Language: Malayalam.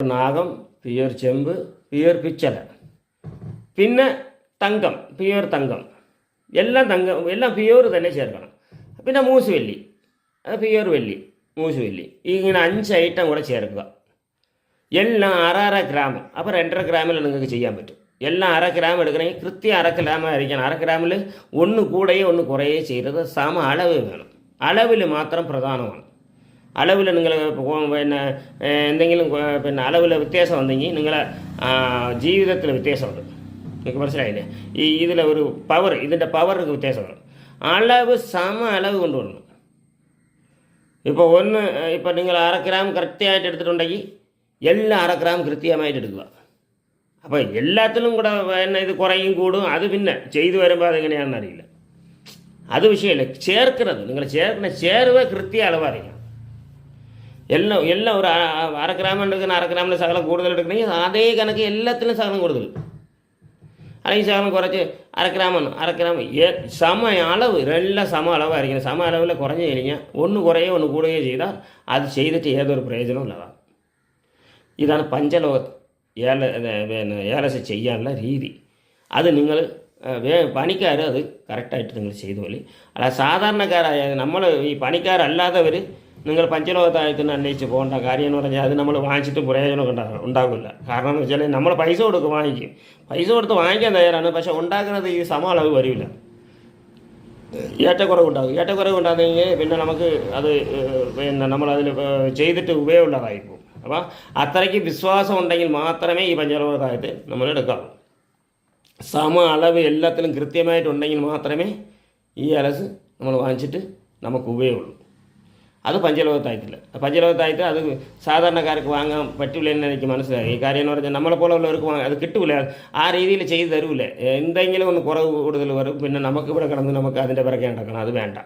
നാഗം, പ്യുവർ ചെമ്പ്, പ്യുവർ പിച്ചള, പിന്നെ തങ്കം, പ്യുവർ തങ്കം, എല്ലാം തങ്കം, എല്ലാം പ്യുവർ തന്നെ ചേർക്കണം. പിന്നെ മൂസുവെല്ലി, അത് പ്യുവർ വെല്ലി, മൂസുവെല്ലി, ഇങ്ങനെ 5 ഐറ്റം കൂടെ ചേർക്കുക. എല്ലാം 6.5 ഗ്രാം. അപ്പോൾ 2.5 ഗ്രാമിൽ നിങ്ങൾക്ക് ചെയ്യാൻ പറ്റും. എല്ലാം 1/2 ഗ്രാം എടുക്കണമെങ്കിൽ കൃത്യം 1/2 ഗ്രാം ആയിരിക്കണം. 1/2 ഗ്രാമിൽ ഒന്ന് കൂടുകയോ ഒന്ന് കുറയുകയോ ചെയ്തത് സമ അളവ് വേണം. അളവിൽ മാത്രം പ്രധാനമാണ്. അളവിൽ നിങ്ങൾ പിന്നെ എന്തെങ്കിലും പിന്നെ അളവിൽ വ്യത്യാസം ഉണ്ടെങ്കിൽ നിങ്ങളെ ജീവിതത്തിൽ വ്യത്യാസമുണ്ട്. നിങ്ങൾക്ക് മനസ്സിലായില്ലേ? ഇതിലെ ഒരു പവർ, ഇതിൻ്റെ പവർക്ക് വ്യത്യാസമാണ്. അളവ് സമ അളവ് കൊണ്ടുവരണം. ഇപ്പോൾ നിങ്ങൾ 1/2 ഗ്രാം കൃത്യമായിട്ട് എടുത്തിട്ടുണ്ടെങ്കിൽ എല്ലാം 1/2 ഗ്രാം കൃത്യമായിട്ട് എടുക്കുക. അപ്പോൾ എല്ലാത്തിലും കൂടെ പിന്നെ ഇത് കുറയും കൂടും, അത് പിന്നെ ചെയ്തു വരുമ്പോൾ അതെങ്ങനെയാണെന്ന് അറിയില്ല. അത് വിഷയമല്ല. ചേർക്കുന്നത്, നിങ്ങൾ ചേർവ കൃത്യ അളവറിയണം. എല്ലാം ഒരു 1/2 ഗ്രാം എടുക്കുന്ന 1/2 ഗ്രാമിൽ ശകലം കൂടുതൽ എടുക്കണമെങ്കിൽ അതേ കണക്ക് എല്ലാത്തിലും ശകലം കൂടുതൽ, അല്ലെങ്കിൽ ശകലം കുറച്ച് 1/2 ഗ്രാമാണ്. 1/2 ഗ്രാം സമ അളവ്, എല്ലാം സമ അളവായിരിക്കണം. സമ അളവിൽ കുറഞ്ഞു കഴിഞ്ഞാൽ ഒന്ന് കുറയോ ഒന്ന് കൂടുകയോ ചെയ്താൽ അത് ചെയ്തിട്ട് ഏതൊരു പ്രയോജനവും ഇല്ലാതാണ്. ഇതാണ് പഞ്ചലോകത്ത് ഏലസ് ചെയ്യാനുള്ള രീതി. അത് നിങ്ങൾ പണിക്കാർ അത് കറക്റ്റായിട്ട് നിങ്ങൾ ചെയ്തു പോലെ. അല്ല സാധാരണക്കാരായ നമ്മൾ ഈ പണിക്കാരല്ലാത്തവർ നിങ്ങൾ പഞ്ചലോകത്തായത്തിന് അന്വേഷിച്ച് പോകേണ്ട കാര്യം എന്ന് പറഞ്ഞാൽ അത് നമ്മൾ വാങ്ങിച്ചിട്ട് പ്രയോജനം ഉണ്ടാകില്ല. കാരണം എന്ന് വെച്ചാൽ നമ്മൾ പൈസ കൊടുക്കും, വാങ്ങിക്കും, പൈസ കൊടുത്ത് വാങ്ങിക്കാൻ തയ്യാറാണ്. പക്ഷേ ഉണ്ടാക്കുന്നത് ഈ സമ അളവ് വരില്ല, ഏറ്റക്കുറവുണ്ടാകും. ഏറ്റക്കുറവുണ്ടാകുന്നെങ്കിൽ പിന്നെ നമുക്ക് അത് പിന്നെ നമ്മളതിൽ ചെയ്തിട്ട് ഉപയോഗമുള്ളതായി പോകും. അപ്പോൾ അത്രയ്ക്ക് വിശ്വാസം ഉണ്ടെങ്കിൽ മാത്രമേ ഈ പഞ്ചലോകത്തായിട്ട് നമ്മൾ എടുക്കാവൂ. സമ അളവ് എല്ലാത്തിലും കൃത്യമായിട്ടുണ്ടെങ്കിൽ മാത്രമേ ഈ അലസ് നമ്മൾ വാങ്ങിച്ചിട്ട് നമുക്ക് ഉപയോഗമുള്ളൂ. അത് പഞ്ചലോകത്തായിട്ടില്ല. പഞ്ചലോകത്തായിട്ട് അത് സാധാരണക്കാർക്ക് വാങ്ങാൻ പറ്റില്ല എന്ന് എനിക്ക് മനസ്സിലായി. ഈ കാര്യം എന്ന് പറഞ്ഞാൽ നമ്മളെപ്പോലെ ഉള്ളവർക്ക് അത് കിട്ടൂല, ആ രീതിയിൽ ചെയ്ത് തരൂല. എന്തെങ്കിലും ഒന്ന് കുറവ് കൂടുതൽ വരും, പിന്നെ നമുക്ക് ഇവിടെ കിടന്ന് നമുക്ക് അതിൻ്റെ പിറകെ നടക്കണം. അത് വേണ്ട.